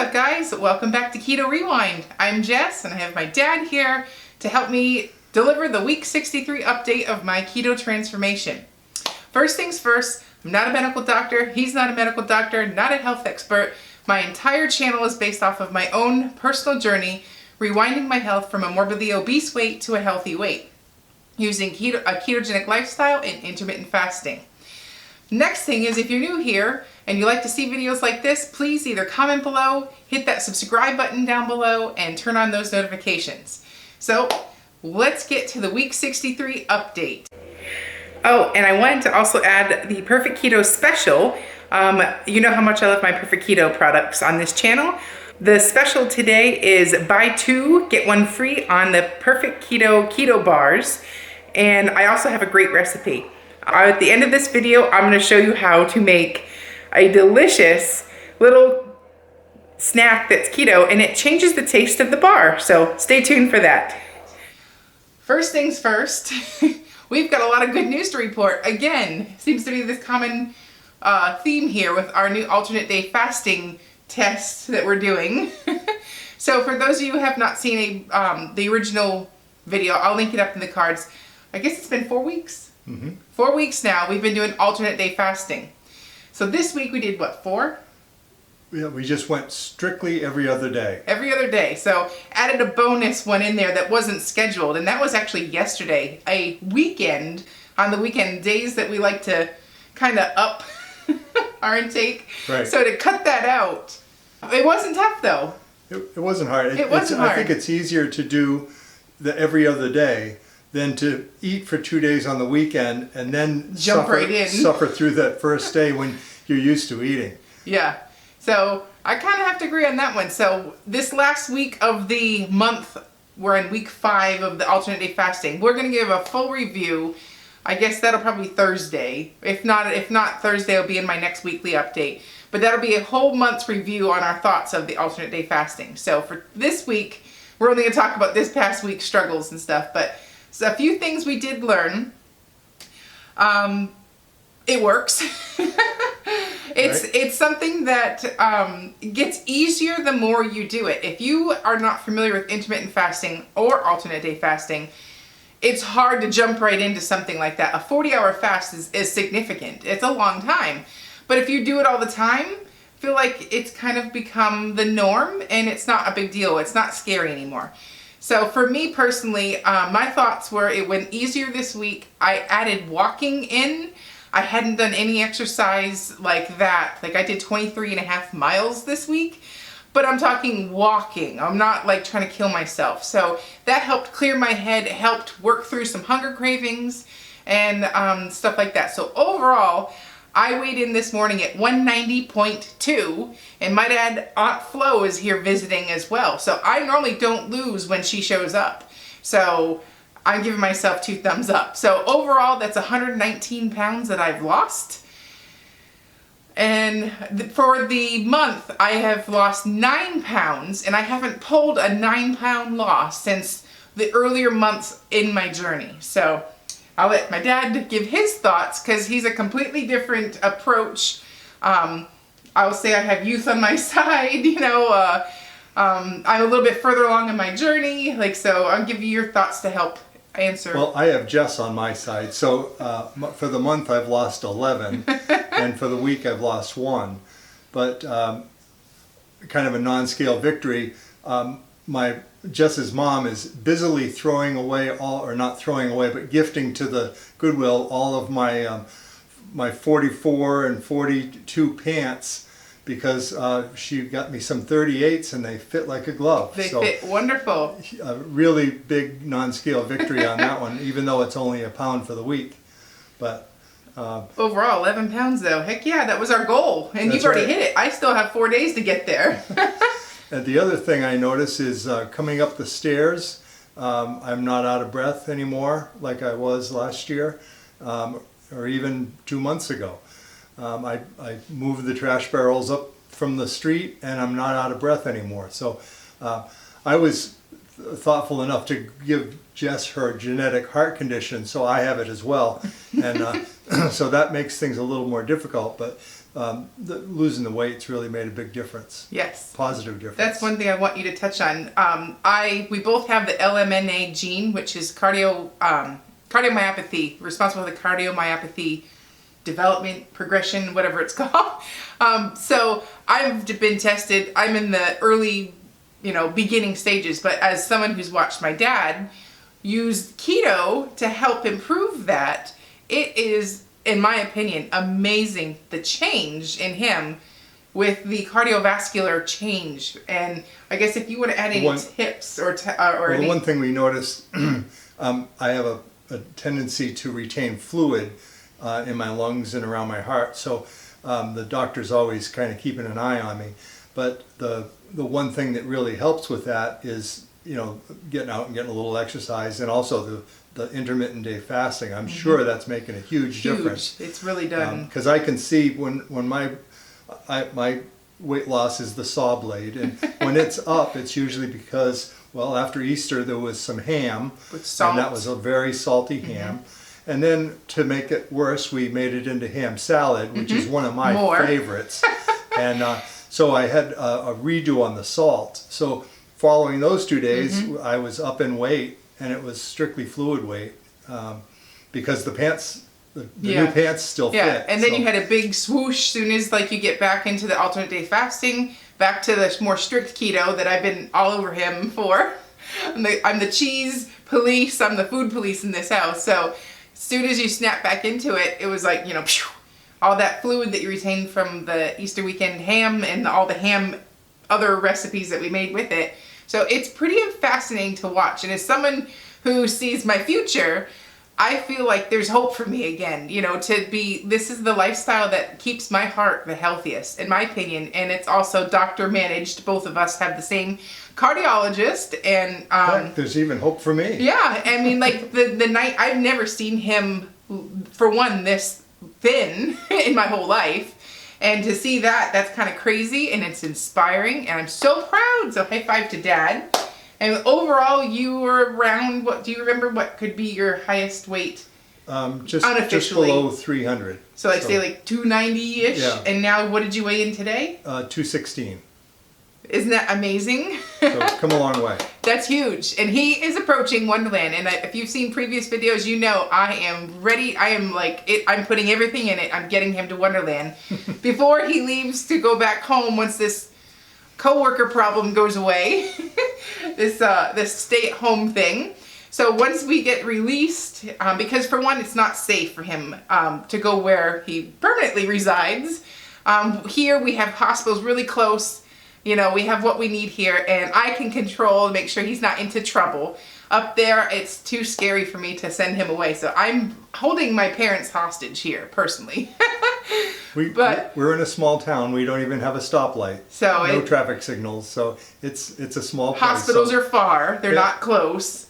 up, guys? Welcome back to Keto Rewind. I'm Jess and I have my dad here to help me deliver the week 63 update of my keto transformation. First things first, I'm not a medical doctor, he's not a medical doctor, not a health expert. My entire channel is based off of my own personal journey, rewinding my health from a morbidly obese weight to a healthy weight, using a ketogenic lifestyle and intermittent fasting. Next thing is, if you're new here and you like to see videos like this, please either comment below, hit that subscribe button down below, and turn on those notifications. So let's get to the week 63 update. Oh, and I wanted to also add the Perfect Keto special. You know how much I love my Perfect Keto products on this channel. The special today is buy two, get one free on the Perfect Keto bars. And I also have a great recipe. At the end of this video, I'm going to show you how to make a delicious little snack that's keto, and it changes the taste of the bar. So stay tuned for that. First things first, we've got a lot of good news to report. Again, seems to be this common theme here with our new alternate day fasting test that we're doing. So for those of you who have not seen the original video, I'll link it up in the cards. I guess it's been 4 weeks? 4 weeks now we've been doing alternate day fasting. So this week we did what, 4? Yeah, we just went strictly every other day. Every other day. So added a bonus one in there that wasn't scheduled, and that was actually yesterday, a weekend, on the weekend days that we like to kind of up our intake. Right. So to cut that out, it wasn't tough though. It wasn't hard. It wasn't hard. I think it's easier to do the every other day than to eat for 2 days on the weekend and then suffer through that first day when you're used to eating. Yeah. So I kind of have to agree on that one. So this last week of the month, we're in week 5 of the alternate day fasting. We're going to give a full review. I guess that'll probably be Thursday. If not Thursday, it'll be in my next weekly update. But that'll be a whole month's review on our thoughts of the alternate day fasting. So for this week, we're only going to talk about this past week's struggles and stuff. But so a few things we did learn. It works. It's something that gets easier the more you do it. If you are not familiar with intermittent fasting or alternate day fasting, it's hard to jump right into something like that. A 40-hour fast is significant. It's a long time. But if you do it all the time, I feel like it's kind of become the norm and it's not a big deal. It's not scary anymore. So for me personally, my thoughts were it went easier this week. I added walking in. I hadn't done any exercise like that. Like I did 23.5 miles this week, but I'm talking walking. I'm not like trying to kill myself. So that helped clear my head, helped work through some hunger cravings and stuff like that. So overall, I weighed in this morning at 190.2, and might add Aunt Flo is here visiting as well. So I normally don't lose when she shows up. So I'm giving myself 2 thumbs up. So overall, that's 119 pounds that I've lost. And for the month, I have lost 9 pounds, and I haven't pulled a 9-pound loss since the earlier months in my journey. So I'll let my dad give his thoughts because he's a completely different approach. I'll say I have youth on my side, you know. I'm a little bit further along in my journey, so I'll give you your thoughts to help answer. Well, I have Jess on my side. So for the month I've lost 11 and for the week I've lost 1. But kind of a non-scale victory. Jess's mom is busily throwing away but gifting to the Goodwill all of my 44 and 42 pants because she got me some 38s and they fit like a glove. They fit wonderful. A really big non-scale victory on that one, even though it's only £1 for the week. But overall, 11 pounds though. Heck yeah, that was our goal. And you've already hit it. I still have 4 days to get there. And the other thing I notice is coming up the stairs, I'm not out of breath anymore like I was last year or even 2 months ago. I moved the trash barrels up from the street and I'm not out of breath anymore. So I was thoughtful enough to give Jess her genetic heart condition, so I have it as well. And so that makes things a little more difficult. But losing the weight's really made a big difference. Yes. Positive difference. That's one thing I want you to touch on. We both have the LMNA gene, which is cardiomyopathy, responsible for the cardiomyopathy development, progression, whatever it's called. So I've been tested. I'm in the early, beginning stages, but as someone who's watched my dad use keto to help improve that, it is, in my opinion, amazing the change in him with the cardiovascular change. And I guess if you want to add any tips or the one thing we noticed, I have a tendency to retain fluid in my lungs and around my heart, so the doctor's always kind of keeping an eye on me. But the one thing that really helps with that is getting out and getting a little exercise, and also the intermittent day fasting. I'm sure that's making a huge difference. It's really done. Because I can see when my weight loss is the saw blade, and when it's up, it's usually because, well, after Easter there was some ham, with salt. And that was a very salty ham. And then to make it worse, we made it into ham salad, which is one of my favorites. And so I had a redo on the salt. So following those 2 days, I was up in weight, and it was strictly fluid weight, because the pants, the new pants still fit. Yeah, and then you had a big swoosh soon as you get back into the alternate day fasting, back to the more strict keto that I've been all over him for. I'm the cheese police, I'm the food police in this house. So as soon as you snap back into it, it was like, all that fluid that you retained from the Easter weekend ham and all the ham other recipes that we made with it. So it's pretty fascinating to watch. And as someone who sees my future, I feel like there's hope for me again, this is the lifestyle that keeps my heart the healthiest, in my opinion. And it's also doctor managed. Both of us have the same cardiologist, and there's even hope for me. Yeah, I mean, the night, I've never seen him, for one, this thin in my whole life. And to see that's kind of crazy, and it's inspiring, and I'm so proud. So high five to Dad. And overall, you were around, do you remember what could be your highest weight? Just unofficially? Just below 300. So say 290-ish? Yeah. And now what did you weigh in today? 216. Isn't that amazing? So it's come a long way. That's huge. And he is approaching Wonderland. And if you've seen previous videos, I am ready. I am I'm putting everything in it. I'm getting him to Wonderland before he leaves to go back home once this coworker problem goes away. this stay-at-home thing. So once we get released, because for one, it's not safe for him to go where he permanently resides. Here we have hospitals really close. We have what we need here, and I can control and make sure he's not into trouble. Up there, it's too scary for me to send him away. So I'm holding my parents hostage here, personally. We're in a small town. We don't even have a stoplight. So no traffic signals. So it's a small place. Hospitals are far. They're not close.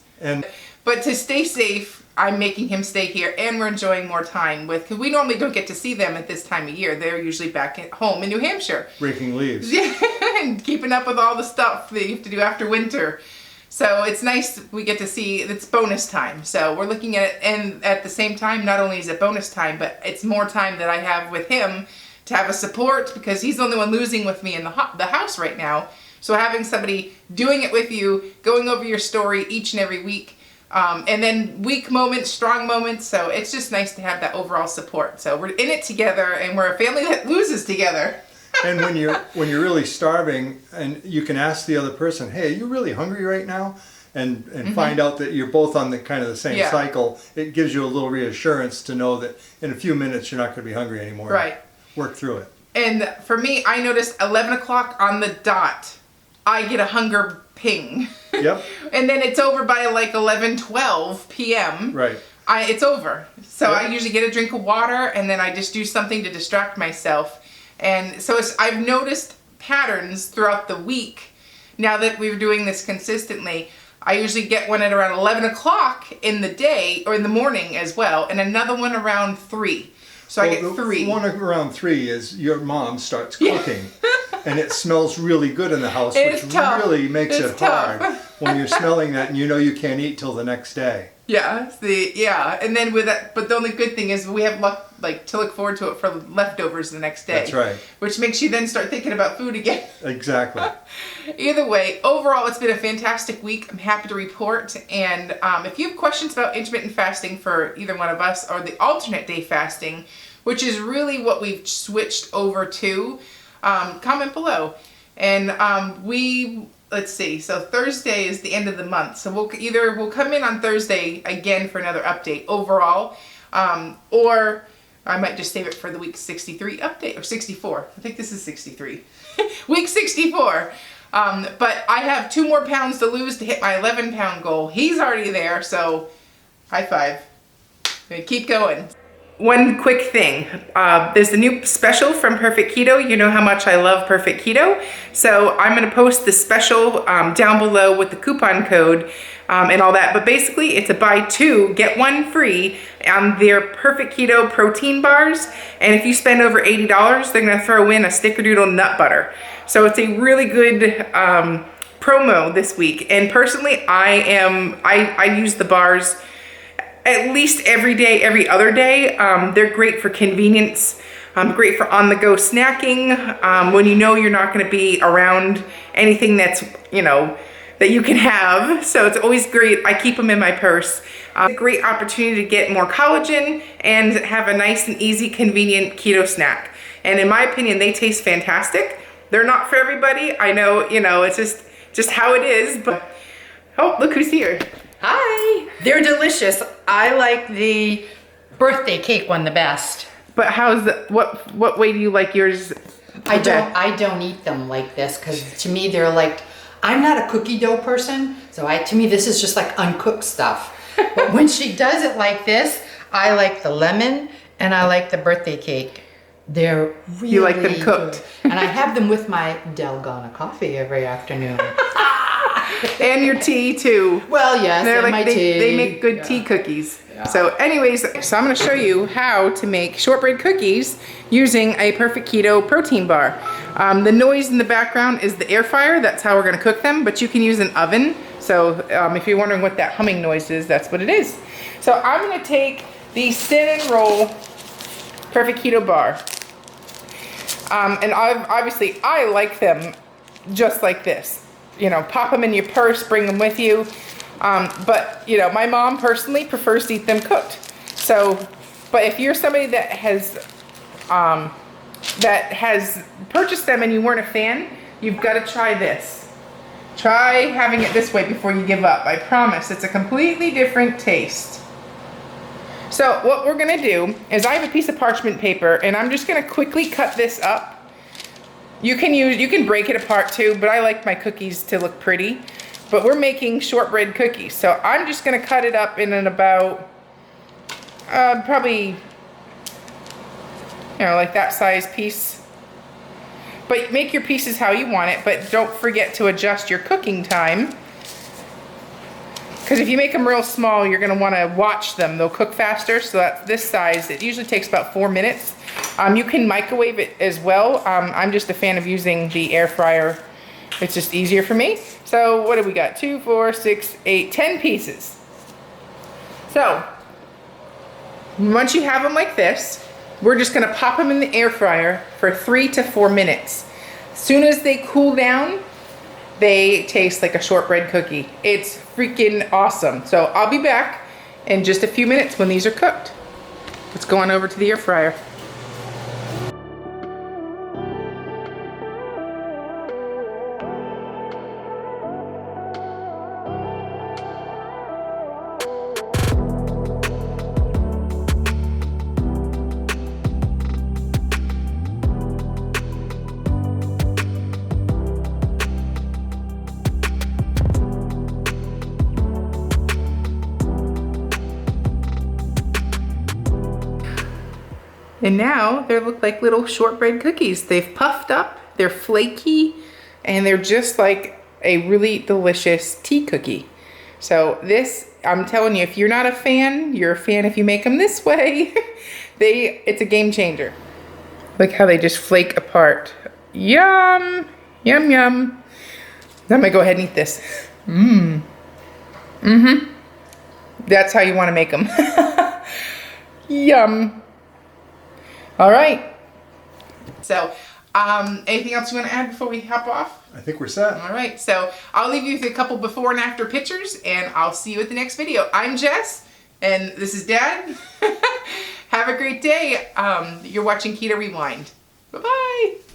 But to stay safe, I'm making him stay here, and we're enjoying more time because we normally don't get to see them at this time of year. They're usually back at home in New Hampshire. Raking leaves. Yeah, and keeping up with all the stuff that you have to do after winter. So it's nice we get to see, it's bonus time. So we're looking at it, and at the same time, not only is it bonus time, but it's more time that I have with him to have a support, because he's the only one losing with me in the house right now. So having somebody doing it with you, going over your story each and every week, and then weak moments, strong moments. So it's just nice to have that overall support. So we're in it together, and we're a family that loses together. And when you're really starving, and you can ask the other person, "Hey, are you really hungry right now?" and find out that you're both on the kind of the same cycle, it gives you a little reassurance to know that in a few minutes you're not going to be hungry anymore. Right. Work through it. And for me, I noticed 11 o'clock on the dot, I get a hunger ping. Yep. And then it's over by 11:12 p.m. Right. It's over. So I usually get a drink of water, and then I just do something to distract myself. And so I've noticed patterns throughout the week. Now that we're doing this consistently, I usually get one at around 11 o'clock in the day, or in the morning as well, and another one around 3. So I get 3. The one around 3 is your mom starts cooking. And it smells really good in the house, which really makes it hard when you're smelling that and you know you can't eat till the next day. Yeah, and then with that, but the only good thing is we have like to look forward to it for leftovers the next day. That's right. Which makes you then start thinking about food again. Exactly. Either way, overall, it's been a fantastic week. I'm happy to report. And if you have questions about intermittent fasting for either one of us or the alternate day fasting, which is really what we've switched over to, comment below. And let's see, so Thursday is the end of the month. So we'll come in on Thursday again for another update overall, or I might just save it for the week 63 update, or 64. I think this is 63. Week 64. But I have 2 more pounds to lose to hit my 11-pound goal. He's already there, so high five. Keep going. One quick thing, there's the new special from Perfect Keto. You know how much I love Perfect Keto. So I'm gonna post the special down below with the coupon code and all that. But basically it's a buy 2, get 1 free on their Perfect Keto protein bars. And if you spend over $80, they're gonna throw in a snickerdoodle nut butter. So it's a really good promo this week. And personally, I use the bars at least every day, every other day. They're great for convenience, great for on-the-go snacking, when you know you're not gonna be around anything that's, that you can have. So it's always great. I keep them in my purse. A great opportunity to get more collagen and have a nice and easy, convenient keto snack. And in my opinion, they taste fantastic. They're not for everybody. I know, it's just how it is, but, oh, look who's here. Hi. They're delicious. I like the birthday cake one the best. But what way do you like yours? I don't eat them like this because to me they're like, I'm not a cookie dough person, so to me this is just like uncooked stuff. But when she does it like this, I like the lemon and I like the birthday cake. They're really You like them cooked. Good. And I have them with my Dalgona coffee every afternoon. And your tea too. Well, yes, They're and like my tea. they make good tea cookies. Yeah. So anyways, I'm gonna show you how to make shortbread cookies using a Perfect Keto protein bar. The noise in the background is the air fryer. That's how we're gonna cook them, but you can use an oven. So if you're wondering what that humming noise is, that's what it is. So I'm gonna take the cinnamon roll Perfect Keto bar. And obviously I like them just like this. Pop them in your purse, bring them with you. But my mom personally prefers to eat them cooked. So, but if you're somebody that has purchased them and you weren't a fan, you've got to try this. Try having it this way before you give up. I promise, it's a completely different taste. So what we're gonna do is I have a piece of parchment paper and I'm just gonna quickly cut this up. You can break it apart too, but I like my cookies to look pretty. But we're making shortbread cookies. So I'm just gonna cut it up in about, probably, like that size piece. But make your pieces how you want it, but don't forget to adjust your cooking time. Because if you make them real small, you're gonna wanna watch them. They'll cook faster, so that's this size. It usually takes about 4 minutes. You can microwave it as well. I'm just a fan of using the air fryer. It's just easier for me. So what do we got? 2, 4, 6, 8, 10 pieces. So once you have them like this, we're just gonna pop them in the air fryer for 3 to 4 minutes. As soon as they cool down, they taste like a shortbread cookie. It's freaking awesome. So I'll be back in just a few minutes when these are cooked. Let's go on over to the air fryer. And now they look like little shortbread cookies. They've puffed up, they're flaky, and they're just like a really delicious tea cookie. So this, I'm telling you, if you're not a fan, you're a fan if you make them this way. It's a game changer. Look how they just flake apart. Yum, yum, yum. I'm gonna go ahead and eat this. That's how you wanna make them. Yum. All right. So, anything else you want to add before we hop off? I think we're set. All right. So I'll leave you with a couple before and after pictures, and I'll see you at the next video. I'm Jess, and this is Dad. Have a great day. You're watching Keto Rewind. Bye-bye.